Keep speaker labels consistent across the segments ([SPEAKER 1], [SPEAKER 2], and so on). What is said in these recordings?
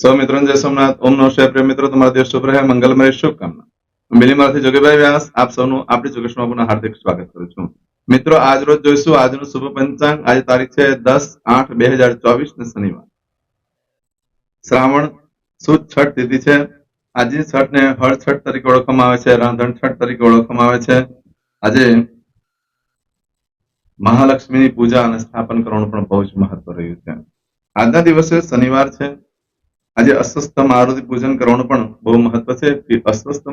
[SPEAKER 1] સૌ મિત્રોને જય સોમનાથ. ઓમ નમઃ શિવાય. પ્રિય મિત્રો, તમારો દિવસ શુભ રહે, મંગલમય, શુભકામના. બિલીમાંથી જોગીભાઈ વ્યાસ આપ સૌનું આપણી જોગેશમાં પુનઃ હાર્દિક સ્વાગત કરું છું. મિત્રો, આજ રોજ જોઈશું આજનું શુભ પંચાંગ. આજે તારીખ છે 10/8/2024 ને શનિવાર. શ્રાવણ સુદ છઠ તિથિ છે. આજે છઠ ને હળ છઠ તરીકે ઓળખવામાં આવે છે, રાંધણ છઠ તરીકે ઓળખવામાં આવે છે. આજે મહાલક્ષ્મીની પૂજા અને સ્થાપન કરવાનું પણ બહુ જ મહત્વ રહ્યું છે. આજના દિવસે શનિવાર છે. આજે અસ્વસ્થ મારુતિ પૂજન કરવાનું પણ બહુ મહત્વ છે. અસ્વસ્થ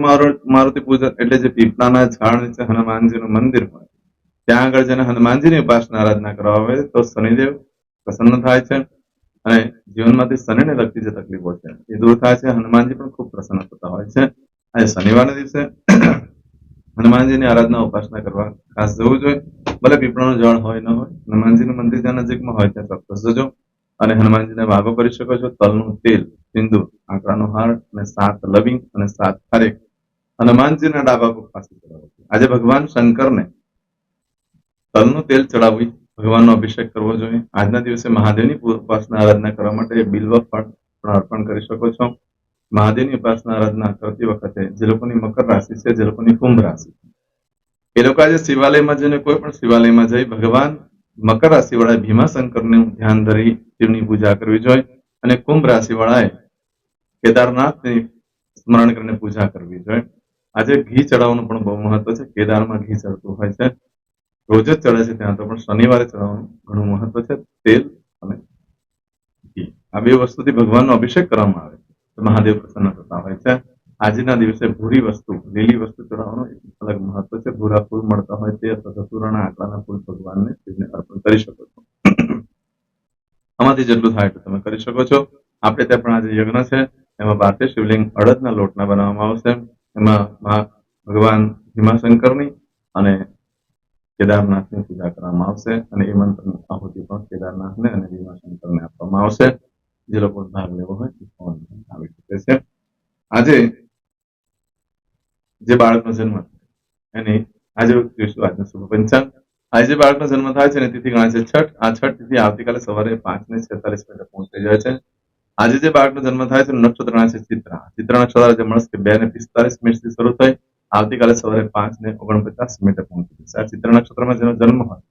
[SPEAKER 1] મારુતિ પૂજન એટલે જે પીપળાના ઝાડ નીચે હનુમાનજીનું મંદિર હોય ત્યાં આગળ જેને હનુમાનજીની ઉપાસના આરાધના કરવા આવે તો શનિદેવ પ્રસન્ન થાય છે અને જીવનમાંથી શનિને લગતી જે તકલીફો છે એ દૂર થાય છે. હનુમાનજી પણ ખૂબ પ્રસન્ન થતા હોય છે. આજે શનિવારના દિવસે હનુમાનજીની આરાધના ઉપાસના કરવા ખાસ જવું જોઈએ. ભલે પીપળાનું ઝાડ હોય ન હોય, હનુમાનજીનું મંદિર જ્યાં નજીકમાં હોય ત્યાં ચોક્કસ જજો અને હનુમાનજીને વાગો કરી શકો છો. તલનું તેલ, સિંદૂર, આંકડાનો હાર અને 7 લવિંગ અને 7 ખારેક હનુમાનજીના ડાબા પગ પાસે ચડાવો. આજે ભગવાન શંકરને તલનું તેલ ચડાવી ભગવાનનો અભિષેક કરવો જોઈએ. આજના દિવસે મહાદેવની ઉપાસના આરાધના કરવા માટે બિલ્વ ફળ પણ અર્પણ કરી શકો છો. મહાદેવની ઉપાસના આરાધના કરતી વખતે જે લોકોની મકર રાશિ છે, જે લોકોની કુંભ રાશિ છે, એ લોકો આજે શિવાલયમાં જઈને કોઈ પણ શિવાલયમાં જઈ ભગવાન મકર રાશિ વાળા ભીમાશંકરનું ધ્યાન ધરી તેમની પૂજા કરવી જોઈએ અને કુંભ રાશિ વાળાએ કેદારનાથની સ્મરણ કરીને પૂજા કરવી જોઈએ. આજે ઘી ચડાવવાનું પણ બહુ મહત્વ છે. કેદારમાં ઘી ચડતું હોય છે, રોજ જ ચડે છે ત્યાં તો, પણ શનિવારે ચડાવવાનું ઘણું મહત્વ છે. તેલ અને ઘી આ બે વસ્તુથી ભગવાનનો અભિષેક કરવામાં આવે તો મહાદેવ પ્રસન્ન થતા હોય છે. આજના દિવસે ભૂરી વસ્તુ, લીલી વસ્તુ ચડાવવાનું એક અલગ મહત્વ છે. ભૂરા ફૂલ મળતા હોય તે અથવા ધતુરાના આંકડાના ફૂલ ભગવાનને અર્પણ કરી શકો છો. આમાંથી જેટલું થાય એટલું તમે કરી શકો છો. આપણે ત્યાં પણ આજે યજ્ઞ છે, એમાં 12 શિવલિંગ અડદના લોટના બનાવવામાં આવશે. એમાં ભગવાન ભીમાશંકરની અને કેદારનાથની પૂજા કરવામાં આવશે અને એ મંત્રની આહુતિ પણ કેદારનાથને અને ભીમાશંકરને આપવામાં આવશે. જે લોકો ભાગ લેવો હોય તે આવી શકે છે. આજે જે બાળકનો જન્મ એની આજે જોઈશું આજનું શુભ પંચાંગ. આજે બાળકનો જન્મ થાય છે અને તિથિ ગણાય છે છઠ. આ છઠ તિથિ આવતીકાલે સવારે 5:46 પહોંચી જાય છે. આજે જે બાળકનો જન્મ થાય છે નક્ષત્ર ગણાય છે ચિત્રા. ચિત્રા નક્ષત્ર આજે મળશે 2:45 થી શરૂ થઈ આવતીકાલે સવારે 5:49 પહોંચી જશે. આ ચિત્રા નક્ષત્રમાં જેનો જન્મ હોય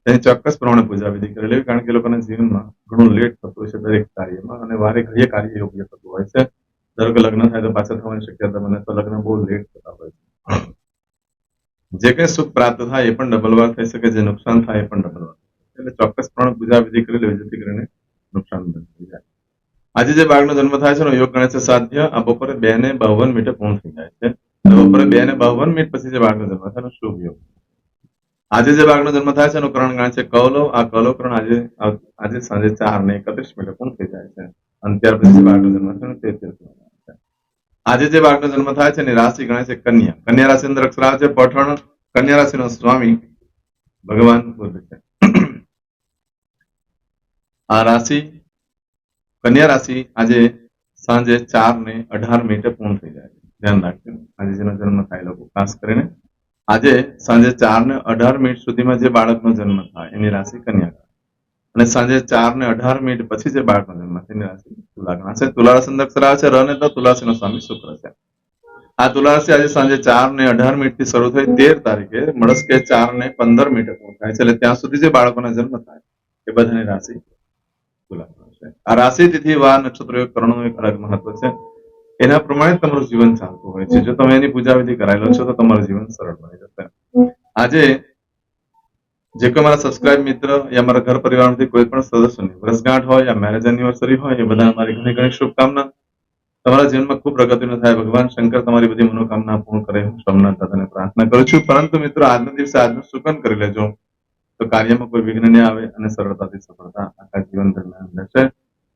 [SPEAKER 1] તેની ચોક્કસ પ્રમાણે પૂજા વિધિ કરી લેવી, કારણ કે લોકોના જીવનમાં ઘણું લેટ થતું હોય છે દરેક કાર્યમાં અને વારે ઘડીએ કાર્ય યોગ્ય થતું હોય છે. ધારો કે લગ્ન થાય તો પાછળ થવાની શક્યતા બને તો લગ્ન બહુ લેટ થતા હોય છે. જે કંઈ સુખ પ્રાપ્ત થાય એ પણ ડબલ વાર થઈ શકે, જે નુકસાન થાય એ પણ ડબલ વાર, એટલે ચોક્કસ પ્રમાણે પૂજા વિધિ કરી લેવી જેથી કરીને નુકસાન બંધ થઈ જાય. આજે જે બાળકનો જન્મ થાય છે યોગ ગણાય છે સાધ્ય. આ બપોરે 2:52 પૂર્ણ થઈ જાય છે. બપોરે 2:52 પછી જે બાળકનો જન્મ થાય એનો શુભ યોગ. આજે જે બાળકનો જન્મ થાય છે એનું કરણ ગણાય છે કૌલવ. આ કૌલવ કરણ આજે સાંજે 4:31 પૂર્ણ થઈ જાય છે અને ત્યાર પછી જે બાળકનો જન્મ થાય તે છે. આજે જે બાળકનો જન્મ થાય છે એની રાશિ ગણાય છે કન્યા. કન્યા રાશિ અંદર અક્ષર આવે છે પઠણ. કન્યા રાશિનો સ્વામી ભગવાન બુદ્ધ છે. આ રાશિ કન્યા રાશિ આજે સાંજે 4:18 પૂર્ણ થઈ જાય છે. ધ્યાન રાખજો, આજે જેનો જન્મ થાય લોકો ખાસ કરીને આજે સાંજે 4:18 સુધીમાં જે બાળકનો જન્મ થાય એની રાશિ કન્યા અને સાંજે 4:18 પછી જે બાળકનો જન્મ થાય એની રાશિ તુલા ગણાશે. તુલા રાશિ અંદર અક્ષર આવે છે ર ને તો તુલા રાશિનો સ્વામી શુક્ર છે. આ તુલા રાશિ આજે સાંજે 4:18 થી શરૂ થઈ 13 તારીખે મળસ્કે 4:15 પૂર્ણ થાય છે. એટલે ત્યાં સુધી જે બાળકોના જન્મ થાય એ બધાની રાશિ તુલા છે. આ રાશિ તિથિ વાર નક્ષત્ર યોગ કરવાનું એક અલગ મહત્વ છે. એના પ્રમાણે તમારું જીવન ચાલતું હોય છે. જો તમે એની પૂજા વિધિ કરાયેલો છો તો તમારું જીવન સરળ બની જશે. આજે જે કોઈ મારા સબસ્ક્રાઇબ મિત્ર યા મારા ઘર પરિવારમાંથી કોઈ પણ સદસ્યની વર્ષગાંઠ હોય યા મેરેજ એનિવર્સરી હોય એ બધા મારી ઘણી ઘણી શુભકામના. તમારા જીવનમાં ખૂબ પ્રગતિનો થાય. ભગવાન શંકર તમારી બધી મનોકામના પૂર્ણ કરે. સોમનાથ દાદાને પ્રાર્થના કરું છું. પરંતુ મિત્રો આજના દિવસે આજનું સુકન કરી લેજો તો કાર્યમાં કોઈ વિઘ્ન નહીં આવે અને સરળતાથી સફળતા આખા જીવન દરમિયાન રહેશે.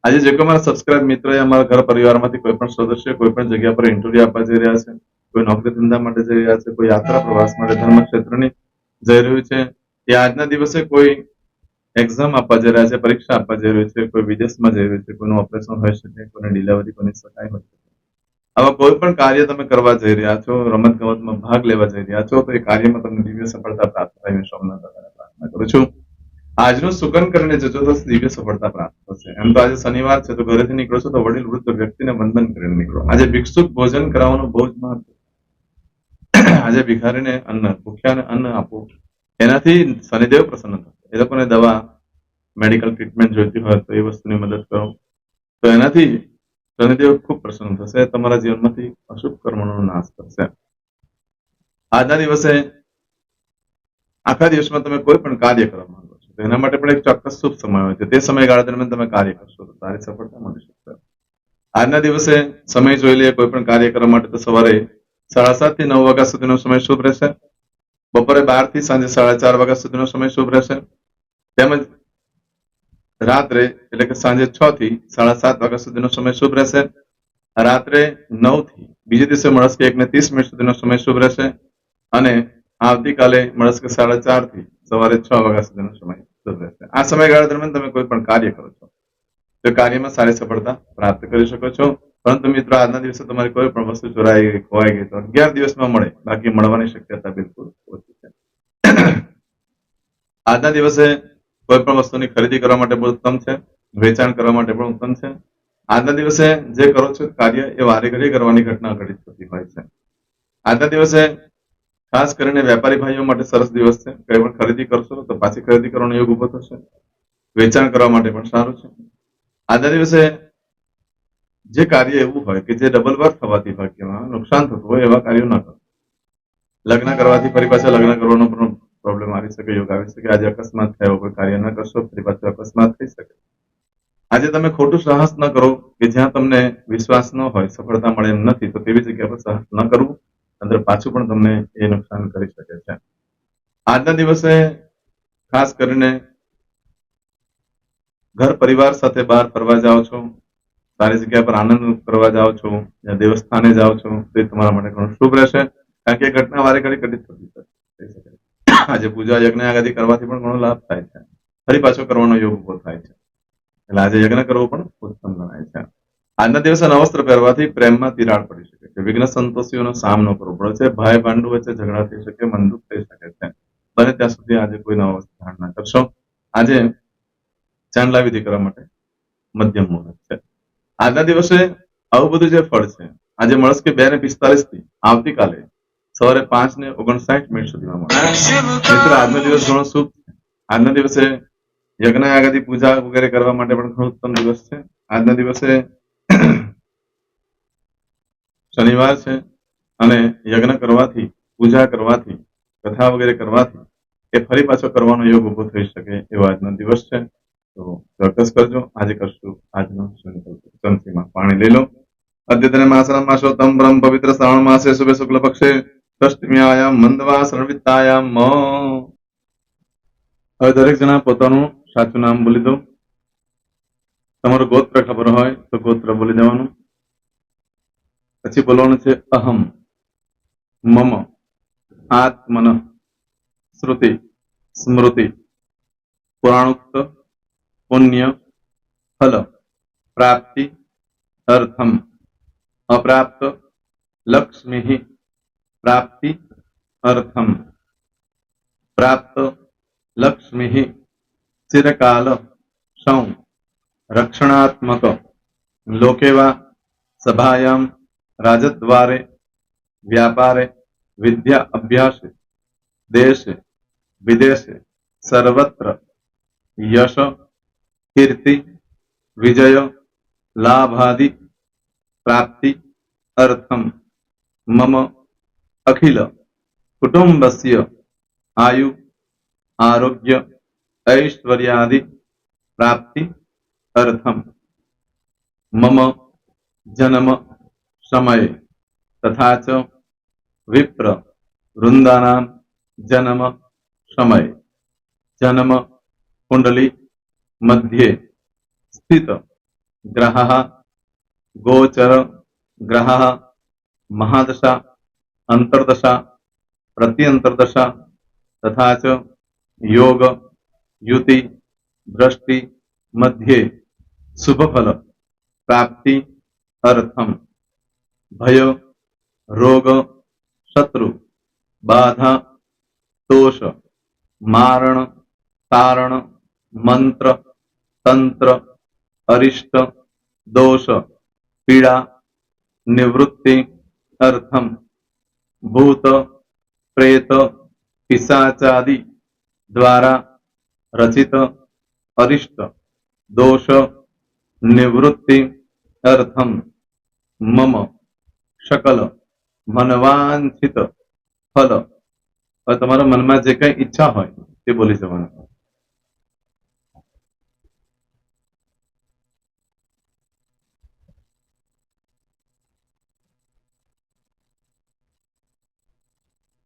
[SPEAKER 1] આજે જે કોઈ મારા સબસ્ક્રાઇબ મિત્ર યા મારા ઘર પરિવારમાંથી કોઈ પણ સદસ્ય કોઈ પણ જગ્યા પર ઇન્ટરવ્યુ આપવા જઈ રહ્યા છે, કોઈ નોકરી ધંધા માટે જઈ રહ્યા છે, કોઈ યાત્રા પ્રવાસ માટે ધર્મ ક્ષેત્રની જઈ રહ્યું છે, એ આજના દિવસે કોઈ એક્ઝામ આપવા જઈ રહ્યા છે, પરીક્ષા આપવા જઈ રહ્યું છે, કોઈ વિદેશમાં જઈ રહ્યું છે, કોઈનું ઓપરેશન હોઈ શકે, કોઈને ડિલિવરી, કોઈની સગાઈ હોઈ શકે. આવા કોઈ પણ કાર્ય તમે કરવા જઈ રહ્યા છો, રમત ગમતમાં ભાગ લેવા જઈ રહ્યા છો તો એ કાર્યમાં તમને દિવ્ય સફળતા પ્રાપ્ત થાય. સોમનાથ દાદાને પ્રાર્થના કરું છું. આજનું સુકન કરીને જજો તો દિવ્ય સફળતા પ્રાપ્ત થશે. એમ તો આજે શનિવાર છે, તો ઘરેથી નીકળો છો તો વડીલ વૃદ્ધ વ્યક્તિને વંદન કરીને નીકળો. આજે ભિક્ષુક ભોજન કરાવવાનું બહુ જ મહત્વ. આજે ભિખારીને અન્ન, ભૂખ્યાને અન્ન આપો, એનાથી શનિદેવ પ્રસન્ન થશે. એ લોકોને દવા, મેડિકલ ટ્રીટમેન્ટ જોઈતી હોય તો એ વસ્તુની મદદ કરો, તો એનાથી શનિદેવ ખૂબ પ્રસન્ન થશે. તમારા જીવનમાંથી અશુભ કર્મોનો નાશ કરશે. આજના દિવસે આખા દિવસમાં તમે કોઈ પણ કાર્ય કરવા માંગો છો તો એના માટે પણ એક ચોક્કસ શુભ સમય હોય છે. તે સમયગાળા દરમિયાન તમે કાર્ય કરશો તો સારી સફળતા મળી શકશે. આજના દિવસે સમય જોઈ લઈએ કોઈ પણ કાર્ય કરવા માટે, તો સવારે 7:30 થી 9 વાગ્યા સુધીનો સમય શુભ રહેશે. બપોરે 12 થી સાંજે 4:30 વાગ્યા સુધીનો સમય શુભ રહેશે. તેમજ રાત્રે એટલે કે સાંજે 6 થી 7:30 વાગ્યા સુધીનો સમય શુભ રહેશે. રાત્રે 9 થી બીજે દિવસે મળસ્કે 1:30 સુધીનો સમય શુભ રહેશે. અને આવતીકાલે મળસ્કે 4:30 થી સવારે 6 વાગ્યા સુધીનો સમય શુભ રહેશે. આ સમયગાળા દરમિયાન તમે કોઈ પણ કાર્ય કરો છો તો કાર્યમાં સારી સફળતા પ્રાપ્ત કરી શકો છો. પરંતુ મિત્રો, આજના દિવસે તમારી કોઈ પણ વસ્તુ ચોરાઈ ગઈ, ખોવાઈ ગઈ તો 11 દિવસમાં મળે, બાકી મળવાની શક્યતા બિલકુલ ઓછી છે. આજના દિવસે કોઈ પણ વસ્તુની ખરીદી કરવા માટે બહુ ઉત્તમ છે, વેચાણ કરવા માટે પણ ઉત્તમ છે. આજના દિવસે જે કરો છો કાર્ય એ વારે ઘડી કરવાની ઘટના ઘટિત થતી હોય છે. આજના દિવસે ખાસ કરીને વેપારી ભાઈઓ માટે સરસ દિવસ છે. કંઈ પણ ખરીદી કરશો તો પાછી ખરીદી કરવાનો યોગ ઉભો થશે. વેચાણ કરવા માટે પણ સારું છે. આજના દિવસે જે કાર્ય એવું હોય કે જે ડબલ વર્ક થવાથી ભાગ્યમાં નુકસાન થતું હોય એવા કાર્યો ન કરો. લગ્ન કરવાથી ફરી પાછા લગ્ન કરવાનો પણ પ્રોબ્લેમ આવી શકે, યોગ આવી શકે. આજે અકસ્માત થયો, કોઈ કાર્ય ન કરશો ફરી પાછું અકસ્માત થઈ શકે. આજે તમે ખોટું સાહસ ન કરો કે જ્યાં તમને વિશ્વાસ ન હોય, સફળતા મળે એમ નથી, તો તેવી જગ્યા પર સાહસ ન કરવું, અંદર પાછું પણ તમને એ નુકસાન કરી શકે છે. આજના દિવસે ખાસ કરીને ઘર પરિવાર સાથે બહાર ફરવા જાઓ છો, સારી જગ્યા પર આનંદ કરવા જાઓ છો, યા દેવસ્થાને જાઓ છો, તો એ તમારા માટે ઘણું શુભ રહેશે. કારણ કે ઘટના વારે ઘડી ઘટિત થતી થઈ શકે. આજે પૂજા યજ્ઞ આદિ કરવાથી પણ ઘણો લાભ થાય છે. ફરી પાછો કરવાનો યોગ ઉભો થાય છે. એટલે આજે યજ્ઞ કરવો પણ ઉત્તમ ગણાય છે. આજના દિવસે નવસ્ત્ર પહેરવાથી પ્રેમમાં તિરાડ પડી શકે છે. વિઘ્ન સંતોષીઓનો સામનો કરવો પડે છે. ભાઈ ભાંડુ વચ્ચે ઝઘડા થઈ શકે, મનદુખ થઈ શકે છે. બને ત્યાં સુધી આજે કોઈ નવા વસ્ત્ર ધારણ ના કરશો. આજે ચાંદલા વિધિ કરવા માટે મધ્યમ મુહૂર્ત છે. આજના દિવસે આવું બધું જે ફળ છે, આજે મળસ્કે 2:45 થી આવતીકાલે સવારે 5:59 સુધીમાં મળશે. મિત્રો, આજનો દિવસ ઘણો શુભ છે. આજના દિવસે યજ્ઞ યાગાદી પૂજા વગેરે કરવા માટે પણ ઘણો ઉત્તમ દિવસ છે. આજના દિવસે શનિવાર છે અને યજ્ઞ કરવાથી, પૂજા કરવાથી, કથા વગેરે કરવાથી એ ફરી પાછો કરવાનો યોગ ઉભો થઈ શકે એવો આજનો દિવસ છે. તો ચોક્કસ કરજો. આજે કરશું આજનો સંકલ્પ. ચમચીમાં પાણી લઈ લો. અદ્યતને માસનમ માસોત્તમ બ્રહ્મ પવિત્ર શ્રાવણ માસે શુભે શુક્લ પક્ષે ષષ્ઠમીયામ મંદવા શરણવિત્તાયામ. હવે દરેક જણા પોતાનું સાચું નામ બોલી દો. તમારું ગોત્ર ખબર હોય તો ગોત્ર બોલી દેવાનું. પછી બોલવાનું છે અહમ, મમ, આત્મન, શ્રુતિ, સ્મૃતિ, પુરાણોક્ત, પુણ્ય, ફલ, પ્રાપ્તિ, અર્થમ, અપ્રાપ્ત, લક્ષ્મી, પ્રાપ્તિ, અર્થમ, પ્રાપ્ત, લક્ષ્મી, ચિરકાલ, સૌ, રક્ષણાત્મક, લોકેવા, સભાયામ, રાજદ્વારે, વ્યાપારે, વિદ્યા અભ્યાસે, દેશે, વિદેશે, સર્વત્ર, યશ, કીર્તિ, વિજય, લાભાદि, પ્રાપ્તિ, અર્થમ, મમ, અખિલ, કુટુંબસ્ય, આયુ, આરોગ્ય, ऐश्वर्यादि, प्राप्ति, अर्थम, मम, जन्म, समय, तथा च विप्र, वृंदानां, जन्म, समय, जन्म, कुंडली, मध्ये, स्थित, ग्रहः, गोचर, ग्रहः, महादशा, अंतर्दशा, प्रत्यंतर्दशा, तथा च योग, युति, दृष्टि, मध्ये, शुभ फल, प्राप्ति, अर्थम, भय, रोग, शत्रु, बाधा, दोष, मारण, तारण, મંત્ર, તંત્ર, અરિષ્ટ, દોષ, પીડા, નિવૃત્તિ અર્થમ ભૂત, પ્રેત, પિશાચાદि દ્વારા રચિત અરિષ્ટ દોષ નિવૃત્તિ અર્થમ મમ શકલ મનવાંછિત ફલ. હવે તમારા મનમાં જે કઈ ઈચ્છા હોય તે બોલી જવાનું.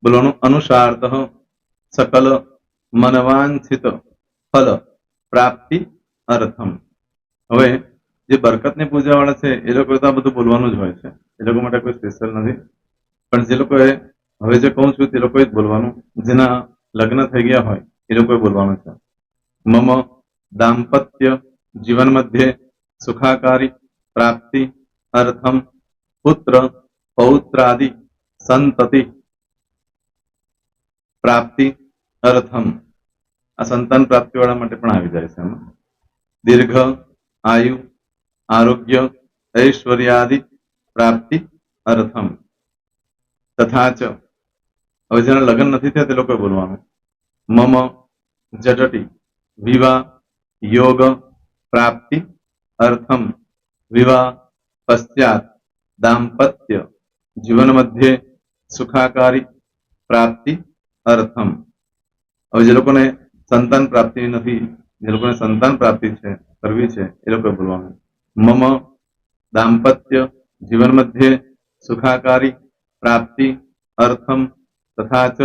[SPEAKER 1] બોલવાનું અનુસાર્થ સકલ મનવાંછિત ફલ પ્રાપ્તિ અર્થમ. હવે જે બરકતની પૂજા વાળા છે એ લોકો તો આ બધું બોલવાનું જ હોય છે, એ લોકો માટે કોઈ સ્પેશિયલ નથી. પણ જે લોકોએ હવે જે કહું છું તે લોકોએ જ બોલવાનું, જેના લગ્ન થઈ ગયા હોય એ લોકોએ બોલવાનું છે. મમ દાંપત્ય જીવન મધ્યે સુખાકારી પ્રાપ્તિ અર્થમ પુત્ર પૌત્રાદિ સંતતિ પ્રાપ્તિ અર્થમ. આ સંતાન પ્રાપ્તિ વાળા માટે પણ આવી જાય છે એમાં. દીર્ઘ આયુ આરોગ્ય ઐશ્વર્યાદિ પ્રાપ્તિ અર્થમ. તથા ચ, હવે જેના લગ્ન નથી થયા તે લોકોએ બોલવાનું. મમ જટટી વિવાહ યોગ પ્રાપ્તિ અર્થમ વિવાહ પશ્ચાત દાંપત્ય જીવન મધ્યે સુખાકારી પ્રાપ્તિ અર્થમ. હવે જે લોકોને સંતાન પ્રાપ્તિ નથી, જે લોકોને સંતાન પ્રાપ્તિ છે કરવી છે એ લોકોએ બોલવાનું. મમ દાંપત્ય જીવન મધ્યે સુખાકારી પ્રાપ્તિ અર્થમ તથા ચ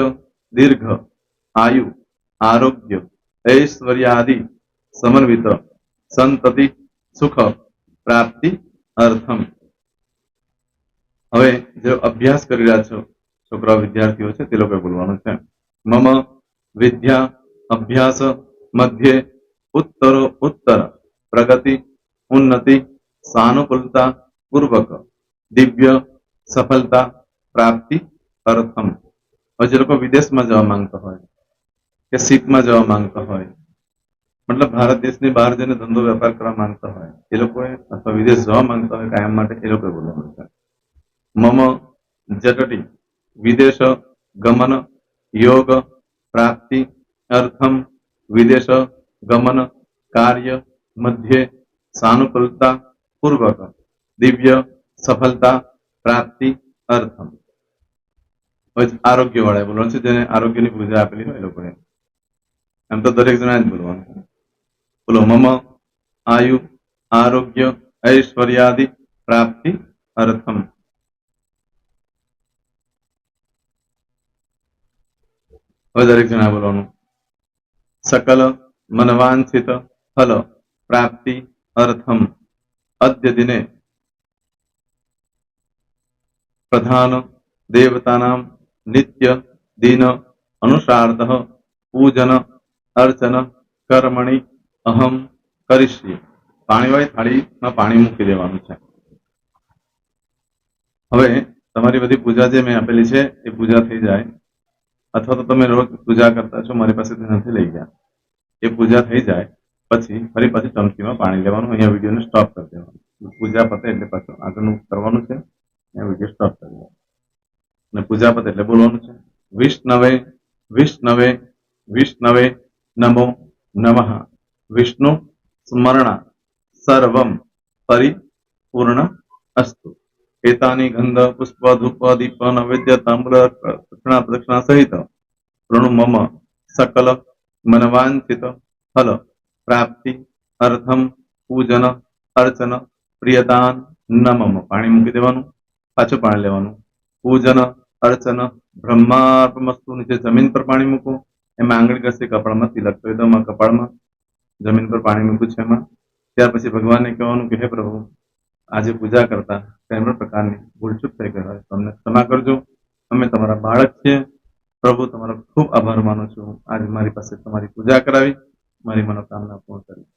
[SPEAKER 1] દીર્ઘ આયુ આરોગ્ય ઐશ્વર્યાદિ સમન્વિત સંતતિ સુખ પ્રાપ્તિ અર્થમ. હવે જે અભ્યાસ કરી રહ્યા છો છોકરાઓ વિદ્યાર્થીઓ છે તે લોકોએ બોલવાનું છે. મમ વિદ્યા અભ્યાસ મધ્યે ઉત્તરો ઉત્તર પ્રગતિ ઉન્નતિ સાનુકૂળતા પૂર્વક દિવ્ય સફળતા પ્રાપ્તિ અર્થમ. હવે જે લોકો વિદેશમાં જવા માંગતા હોય કે શીપમાં જવા માંગતા હોય, મતલબ ભારત દેશની બહાર જઈને ધંધો વેપાર કરવા માંગતા હોય એ લોકોએ, અથવા વિદેશ જવા માંગતા હોય કાયમ માટે, એ લોકોએ બોલવાનું છે. મમ જટટી વિદેશ ગમન યોગ પ્રાપ્તિ અર્થમ વિદેશ ગમન કાર્ય મધ્યે સાનુકૂળતા પૂર્વક દિવ્ય સફળતા પ્રાપ્તિ અર્થમ. આરોગ્ય વાળા બોલવાનું છે, જેને આરોગ્યની પૂજા આપેલી હોય એ લોકોએ. એમ તો દરેક જણા જ બોલવાનું. બોલો મમ આયુ આરોગ્ય ઐશ્વર્યાદિ પ્રાપ્તિ અર્થમ. હવે દરેક જણા બોલવાનું. સકલ મનવાંછિત ફલ પ્રાપ્તિ અર્થમ અદ્ય દિને પ્રધાન દેવતાનામ નિત્ય દિન અનુસાર્થ પૂજન અર્ચન કર્મણિ અહમ કરીશ્યે. પાણીવાળી થાળીમાં પાણી મૂકી દેવાનું છે. હવે તમારી બધી પૂજા જે મેં આપેલી છે એ પૂજા થઈ જાય, અથવા તો તમે રોજ પૂજા કરતા છો, મારી પાસેથી નથી લઈ ગયા, એ પૂજા થઈ જાય પછી ફરી પાછી ચમચીમાં પાણી લેવાનું. અહીંયા વિડીયોને સ્ટોપ કરી દેવાનું. પૂજા પતે એટલે પાછું આગળનું કરવાનું છે. અહીંયા વિડીયો સ્ટોપ કરી દેવાનું અને પૂજા પતે એટલે બોલવાનું છે. વિષ્ણવે વિષ્ણવે વિષ્ણવે નમો નમઃ વિષ્ણુ સ્મરણા સર્વમ પરિપૂર્ણ અસ્તુ. એતાની ગંધ પુષ્પ ધૂપ દીપ નૈવેદ્ય તામ્ર દક્ષિણા પ્રદક્ષિણા સહિત પ્રણુ મમ સકલ મનવાંછિત ફલ પ્રાપ્તિ અર્થમ પૂજન અર્ચન પ્રિયદાન નમમ. પાણી મૂકી દેવાનું, પાછું પાણી લેવાનું. પૂજન અર્ચન બ્રહ્માર્પણમસ્તુ. નીચે જમીન પર પાણી મૂકો, એમાં આંગળી ઘસી કપાળમાં તિલક કરી દો. કપાળમાં જમીન પર પાણી મૂક્યું છે એમાં. ત્યાર પછી ભગવાનને કહેવાનું કે હે પ્રભુ, આજે પૂજા કરતા કઈ પણ પ્રકારની ભૂલચૂક થઈ ગઈ હોય તો અમને ક્ષમા કરજો. અમે તમારા બાળક છીએ. પ્રભુ તમારો ખૂબ આભાર માનું છું, આજે મારી પાસે તમારી પૂજા કરાવી, મારી મનોકામના પૂર્ણ કરી.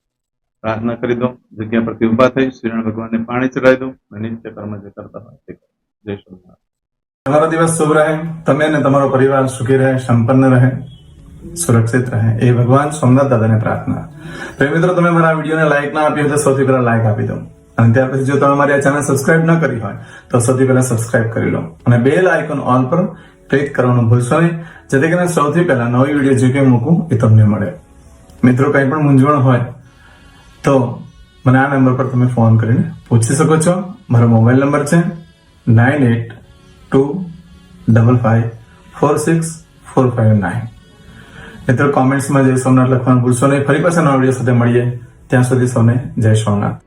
[SPEAKER 1] પ્રાર્થના કરી દો. જગ્યા પરથી ઉભા થઈ શ્રીનારાયણ ભગવાનને પાણી ચડાવી દો. નિત્ય કર્મ જે કરતા હોય તે કરો. જય સ્વામિનારાયણ.
[SPEAKER 2] તમારો દિવસ શુભ રહે. તમે અને તમારો પરિવાર સુખી રહે, સંપન્ન રહે. સુરક્ષિત રહે એ ભગવાન સોમનાથ દાદાને પ્રાર્થના. તો મિત્રો, તમે મારા વિડીયોને લાઈક ના આપી હોય તો સૌથી પહેલા લાઈક આપી દો, અને ત્યાર પછી જો તમે મારી આ ચેનલ સબસ્ક્રાઇબ ન કરી હોય તો સૌથી પહેલા સબસ્ક્રાઇબ કરી લો, અને બેલ આઇકોન ઓલ પર ક્લિક કરવાનું ભૂલશો નહીં, જેથી કરીને સૌથી પહેલા નવી વિડીયો જે કંઈ મૂકું એ તમને મળે. મિત્રો, કંઈ પણ મૂંઝવણ હોય તો મને આ નંબર પર તમે ફોન કરીને પૂછી શકો છો. મારો મોબાઈલ નંબર છે 9825546459. મિત્રો, કોમેન્ટ્સમાં જય સોમનાથ લખવાનું ભૂલશો નહીં. ફરી પાછા નવા વિડીયો સાથે મળીએ. ત્યાં સુધી સૌને જય સોમનાથ.